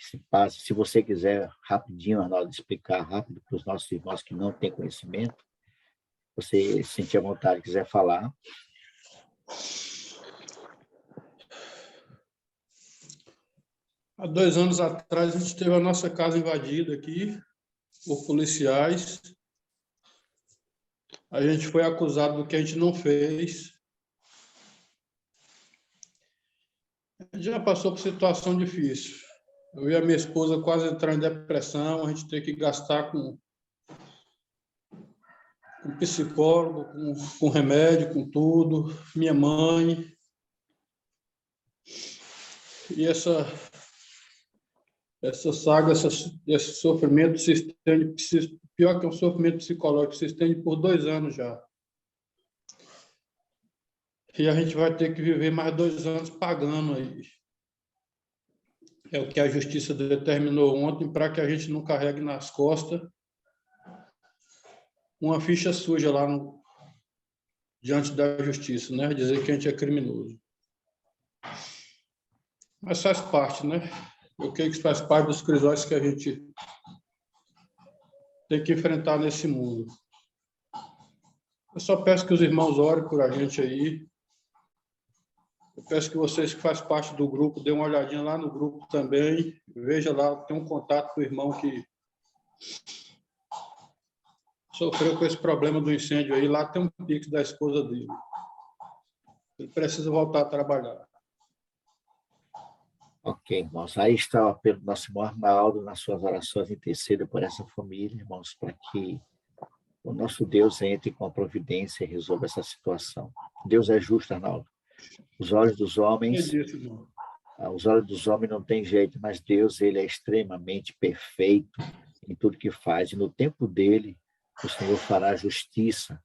se passa. Se você quiser rapidinho, Arnaldo, explicar rápido para os nossos irmãos que não têm conhecimento, você sentir a vontade, quiser falar. Há 2 anos atrás, a gente teve a nossa casa invadida aqui por policiais. A gente foi acusado do que a gente não fez. A gente já passou por situação difícil. Eu e a minha esposa quase entrando em depressão, a gente tem que gastar com psicólogo, com remédio, com tudo. Minha mãe. E essa saga, esse sofrimento se estende, pior que um sofrimento psicológico, se estende por 2 anos já. E a gente vai ter que viver mais 2 anos pagando aí. É o que a justiça determinou ontem, para que a gente não carregue nas costas uma ficha suja lá diante da justiça, né? Dizer que a gente é criminoso. Mas faz parte, né? Eu creio que faz parte dos crisóis que a gente tem que enfrentar nesse mundo. Eu só peço que os irmãos orem por a gente aí. Eu peço que vocês que fazem parte do grupo, dêem uma olhadinha lá no grupo também. Veja lá, tem um contato com o irmão que sofreu com esse problema do incêndio aí. Lá tem um pix da esposa dele. Ele precisa voltar a trabalhar. Ok, irmãos. Aí está o apelo do nosso irmão Arnaldo, nas suas orações, interceda por essa família, irmãos, para que o nosso Deus entre com a providência e resolva essa situação. Deus é justo, Arnaldo. Os olhos dos homens, os olhos dos homens não tem jeito, mas Deus, ele é extremamente perfeito em tudo que faz. E no tempo dele, o Senhor fará justiça.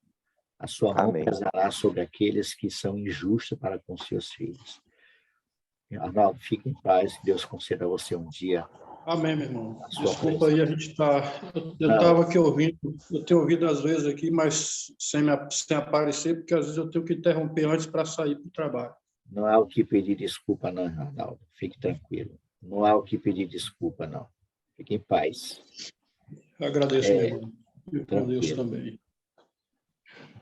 A sua mão pesará sobre aqueles que são injustos para com seus filhos. Arnaldo, fique em paz, que Deus conceda a você um dia. Amém, meu irmão. Desculpa aí, a gente está... Eu estava aqui ouvindo, eu tenho ouvido às vezes aqui, mas sem aparecer, porque às vezes eu tenho que interromper antes para sair para o trabalho. Não há o que pedir desculpa, não, Arnaldo. Fique tranquilo. Não há o que pedir desculpa, não. Fique em paz. Eu agradeço, meu irmão. E com Deus também.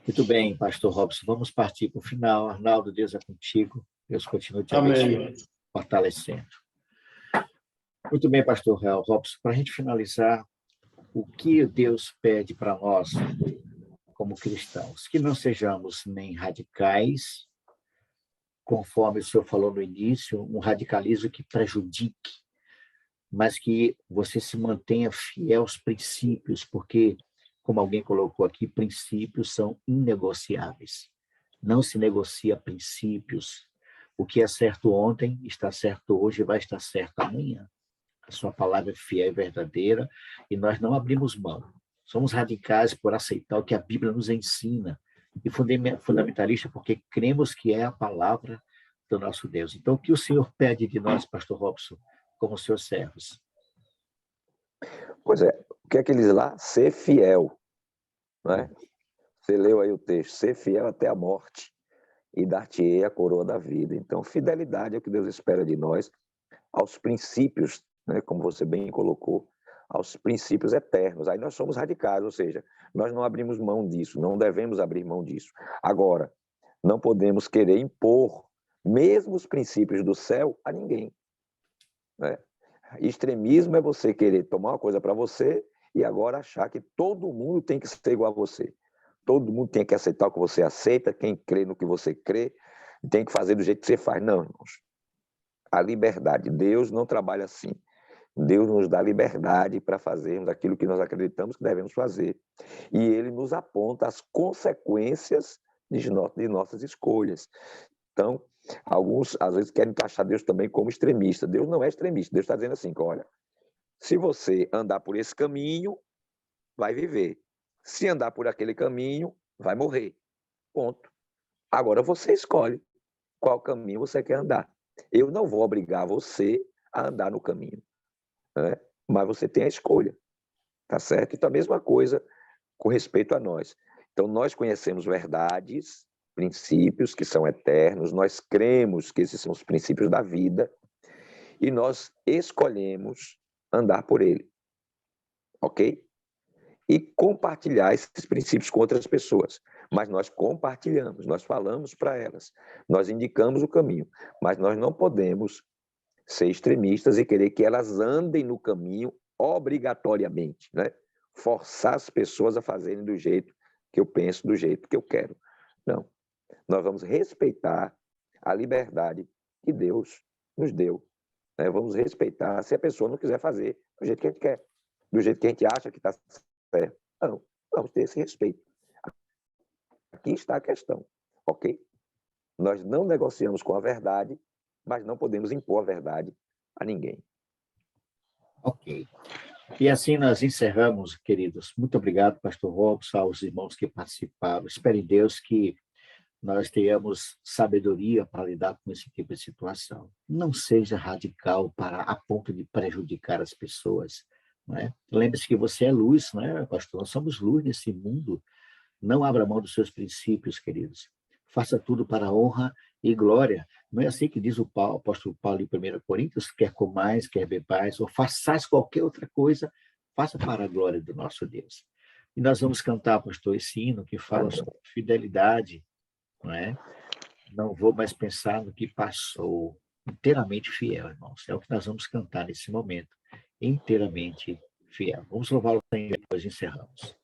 Muito bem, pastor Robson. Vamos partir para o final. Arnaldo, Deus é contigo. Deus continue te abençoando, fortalecendo. Muito bem, pastor Robson. Para a gente finalizar, o que Deus pede para nós, como cristãos? Que não sejamos nem radicais, conforme o senhor falou no início, um radicalismo que prejudique, mas que você se mantenha fiel aos princípios, porque, como alguém colocou aqui, princípios são inegociáveis. Não se negocia princípios. O que é certo ontem está certo hoje e vai estar certo amanhã. A sua palavra é fiel e verdadeira e nós não abrimos mão. Somos radicais por aceitar o que a Bíblia nos ensina e fundamentalista porque cremos que é a palavra do nosso Deus. Então, o que o Senhor pede de nós, pastor Robson, como seus servos? Pois é, o que é que ele diz lá? Ser fiel. Não é? Você leu aí o texto, ser fiel até a morte e dar-te-ei a coroa da vida. Então, fidelidade é o que Deus espera de nós aos princípios, né, como você bem colocou, aos princípios eternos. Aí nós somos radicais, ou seja, nós não abrimos mão disso, não devemos abrir mão disso. Agora, não podemos querer impor mesmo os princípios do céu a ninguém. Né? Extremismo é você querer tomar uma coisa para você e agora achar que todo mundo tem que ser igual a você. Todo mundo tem que aceitar o que você aceita, quem crê no que você crê, tem que fazer do jeito que você faz. Não, irmãos. A liberdade, Deus não trabalha assim. Deus nos dá liberdade para fazermos aquilo que nós acreditamos que devemos fazer. E Ele nos aponta as consequências de nossas escolhas. Então, alguns, às vezes, querem taxar Deus também como extremista. Deus não é extremista. Deus está dizendo assim, olha, se você andar por esse caminho, vai viver. Se andar por aquele caminho, vai morrer. Ponto. Agora você escolhe qual caminho você quer andar. Eu não vou obrigar você a andar no caminho, né? Mas você tem a escolha, tá certo? Então, a mesma coisa com respeito a nós. Então, nós conhecemos verdades, princípios que são eternos, nós cremos que esses são os princípios da vida e nós escolhemos andar por ele, ok? E compartilhar esses princípios com outras pessoas. Mas nós compartilhamos, nós falamos para elas, nós indicamos o caminho, mas nós não podemos ser extremistas e querer que elas andem no caminho obrigatoriamente, né? Forçar as pessoas a fazerem do jeito que eu penso, do jeito que eu quero. Não. Nós vamos respeitar a liberdade que Deus nos deu né? Vamos respeitar se a pessoa não quiser fazer do jeito que a gente quer, do jeito que a gente acha que está certo. Não, vamos ter esse respeito. Aqui está a questão, ok? Nós não negociamos com a verdade, mas não podemos impor a verdade a ninguém. Ok. E assim nós encerramos, queridos. Muito obrigado, pastor Robson, aos irmãos que participaram. Espero em Deus que nós tenhamos sabedoria para lidar com esse tipo de situação. Não seja radical a ponto de prejudicar as pessoas. Não é? Lembre-se que você é luz, não é, pastor? Nós somos luz nesse mundo. Não abra mão dos seus princípios, queridos. Faça tudo para a honra e glória. Não é assim que diz o apóstolo Paulo em 1 Coríntios? Quer comais, quer bebais, ou façais qualquer outra coisa, faça para a glória do nosso Deus. E nós vamos cantar, pastor, esse hino que fala sobre fidelidade, não é? Não vou mais pensar no que passou. Inteiramente fiel, irmãos. É o que nós vamos cantar nesse momento. Inteiramente fiel. Vamos louvar o Senhor e depois encerramos.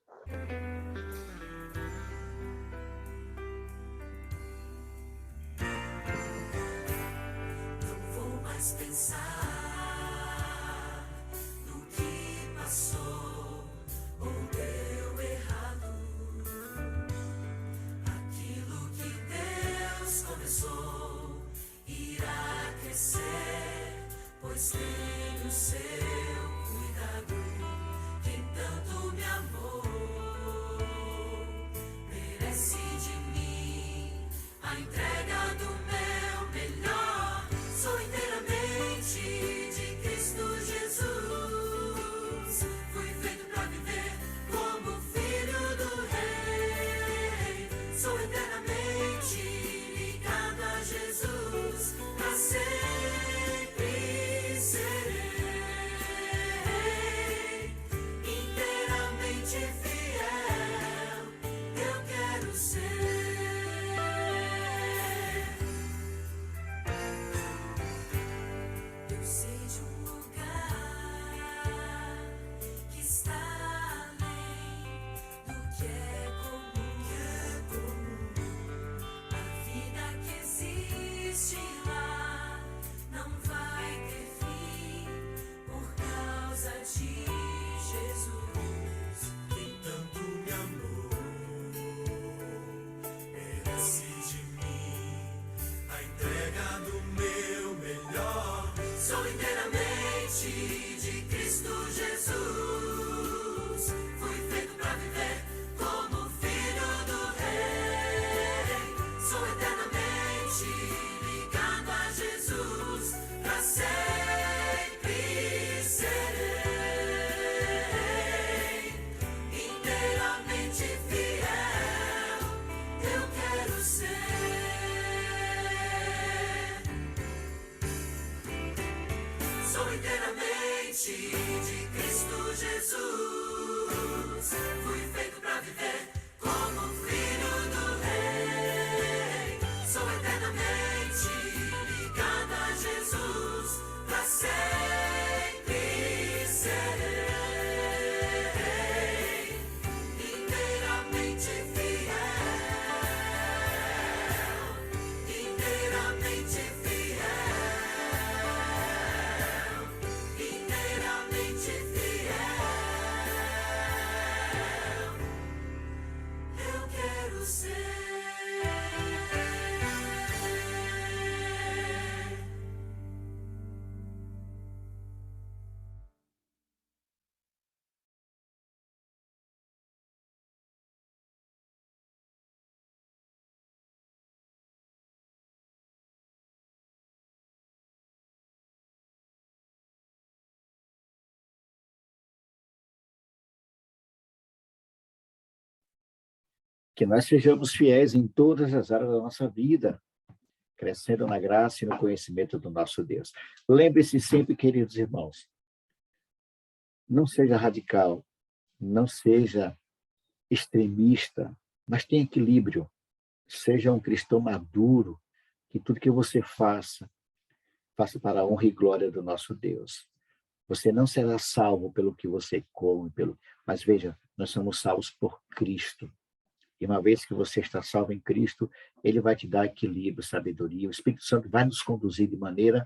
Pensar no que passou ou deu errado. Aquilo que Deus começou irá crescer, pois tem o seu cuidado. Quem tanto me amou merece de mim a entrega do meu melhor. Sou inteiramente de Cristo Jesus. Fui feito para viver como filho do Rei. Sou eternamente ligado a Jesus. Para sempre serei inteiramente fiel. Eu quero ser. Eu sei de um lugar que está além do que é comum. A vida que existe lá não vai ter fim por causa de Jesus. Quem tanto me amou merece de mim a entrega do meu melhor. Sou inteiramente de Cristo Jesus. Fui feito para viver como filho do Rei. Sou eternamente ligado a Jesus. Para sempre serei inteiramente fiel. Eu quero ser. Sou inteiramente de Cristo Jesus. Fui feito para viver como filho do Rei. Sou eternamente ligado a Jesus. Para sempre serei inteiramente fiel. Inteiramente fiel. Inteiramente fiel. Eu quero ser. Que nós sejamos fiéis em todas as áreas da nossa vida, crescendo na graça e no conhecimento do nosso Deus. Lembre-se sempre, queridos irmãos, não seja radical, não seja extremista, mas tenha equilíbrio. Seja um cristão maduro, que tudo que você faça, faça para a honra e glória do nosso Deus. Você não será salvo pelo que você come, mas veja, nós somos salvos por Cristo. E uma vez que você está salvo em Cristo, Ele vai te dar equilíbrio, sabedoria. O Espírito Santo vai nos conduzir de maneira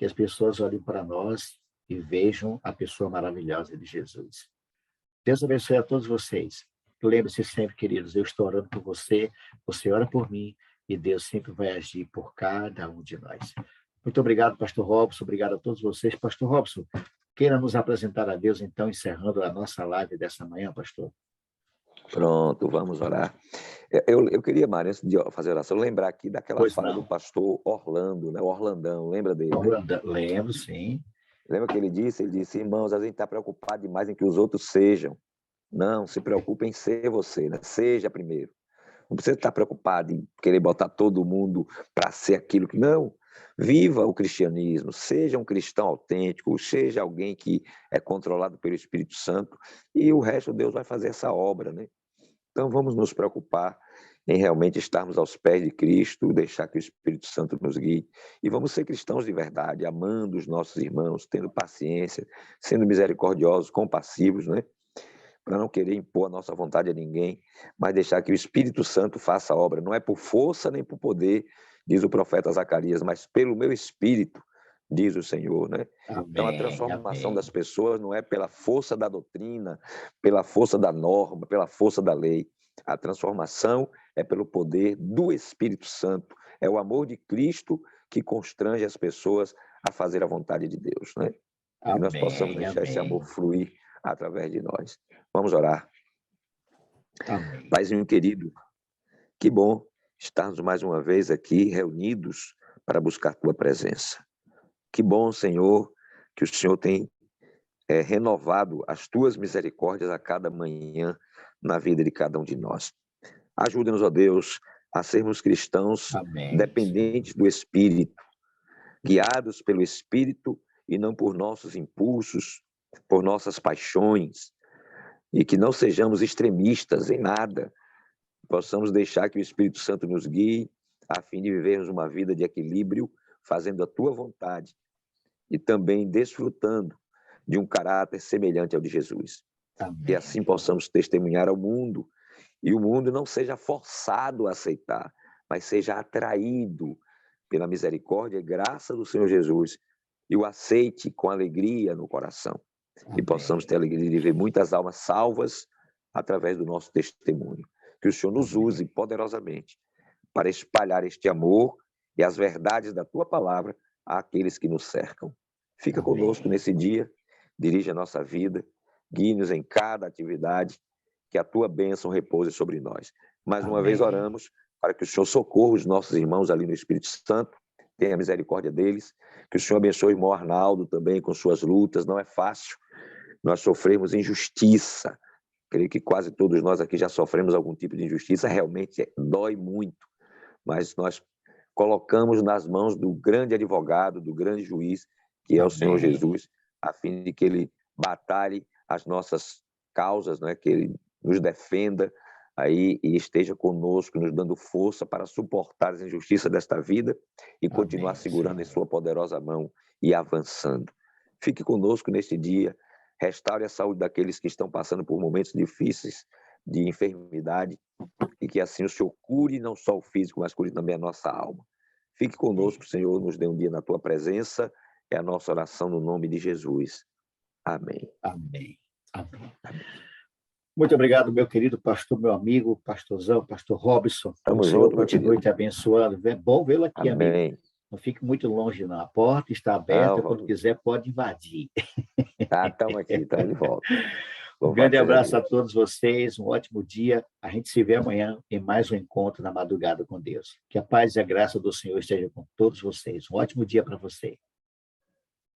que as pessoas olhem para nós e vejam a pessoa maravilhosa de Jesus. Deus abençoe a todos vocês. Lembre-se sempre, queridos, eu estou orando por você, você ora por mim, e Deus sempre vai agir por cada um de nós. Muito obrigado, pastor Robson, obrigado a todos vocês. Pastor Robson, queira nos apresentar a Deus, então, encerrando a nossa live dessa manhã, pastor. Pronto, vamos orar. Eu queria, Mário, antes de fazer oração, lembrar aqui daquela fala do pastor Orlando, né? O Orlandão, lembra dele? Orlando, lembro, sim. Lembra que ele disse? Ele disse, irmãos, a gente está preocupado demais em que os outros sejam. Não, se preocupe em ser você, né? Seja primeiro. Não precisa estar preocupado em querer botar todo mundo para ser aquilo que... Não, viva o cristianismo, seja um cristão autêntico, seja alguém que é controlado pelo Espírito Santo, e o resto Deus vai fazer essa obra, né? Então vamos nos preocupar em realmente estarmos aos pés de Cristo, deixar que o Espírito Santo nos guie, e vamos ser cristãos de verdade, amando os nossos irmãos, tendo paciência, sendo misericordiosos, compassivos, né? Para não querer impor a nossa vontade a ninguém, mas deixar que o Espírito Santo faça a obra. Não é por força nem por poder, diz o profeta Zacarias, mas pelo meu Espírito, diz o Senhor, né? Amém, então a transformação amém. das pessoas não é pela força da doutrina, pela força da norma, pela força da lei. A transformação é pelo poder do Espírito Santo. É o amor de Cristo que constrange as pessoas a fazer a vontade de Deus, né? Que nós possamos deixar esse amor fluir através de nós. Vamos orar. Amém. Paizinho querido, que bom estarmos mais uma vez aqui reunidos para buscar tua presença. Que bom, Senhor, que o Senhor tem renovado as tuas misericórdias a cada manhã na vida de cada um de nós. Ajuda-nos, ó Deus, a sermos cristãos dependentes do Espírito, guiados pelo Espírito e não por nossos impulsos, por nossas paixões, e que não sejamos extremistas em nada, possamos deixar que o Espírito Santo nos guie, a fim de vivermos uma vida de equilíbrio, fazendo a tua vontade e também desfrutando de um caráter semelhante ao de Jesus. Amém. E assim possamos testemunhar ao mundo, e o mundo não seja forçado a aceitar, mas seja atraído pela misericórdia e graça do Senhor Jesus, e o aceite com alegria no coração. Amém. E possamos ter a alegria de ver muitas almas salvas através do nosso testemunho. Que o Senhor nos use poderosamente para espalhar este amor e as verdades da tua palavra àqueles que nos cercam. Fica conosco nesse dia, dirige a nossa vida, guie-nos em cada atividade, que a tua bênção repouse sobre nós. Mais uma vez oramos para que o Senhor socorra os nossos irmãos ali no Espírito Santo, tenha misericórdia deles, que o Senhor abençoe o irmão Arnaldo também com suas lutas, não é fácil, nós sofremos injustiça, creio que quase todos nós aqui já sofremos algum tipo de injustiça, realmente dói muito, mas nós colocamos nas mãos do grande advogado, do grande juiz, que é o Senhor Jesus, a fim de que ele batalhe as nossas causas, né? Que ele nos defenda aí e esteja conosco, nos dando força para suportar as injustiças desta vida e continuar segurando em sua poderosa mão e avançando. Fique conosco neste dia, restaure a saúde daqueles que estão passando por momentos difíceis de enfermidade e que assim o Senhor cure não só o físico, mas cure também a nossa alma. Fique conosco, Senhor, nos dê um dia na tua presença, é a nossa oração no nome de Jesus. Amém. Amém. Amém. Muito obrigado, meu querido pastor, meu amigo, pastorzão, pastor Robson. O Senhor continue te abençoando. É bom vê-lo aqui, Amém. amigo. Não fique muito longe, não. A porta está aberta, quando quiser pode invadir. Estamos aqui, estamos de volta. Um grande abraço a todos vocês, um ótimo dia. A gente se vê amanhã em mais um encontro na madrugada com Deus. Que a paz e a graça do Senhor esteja com todos vocês. Um ótimo dia para você.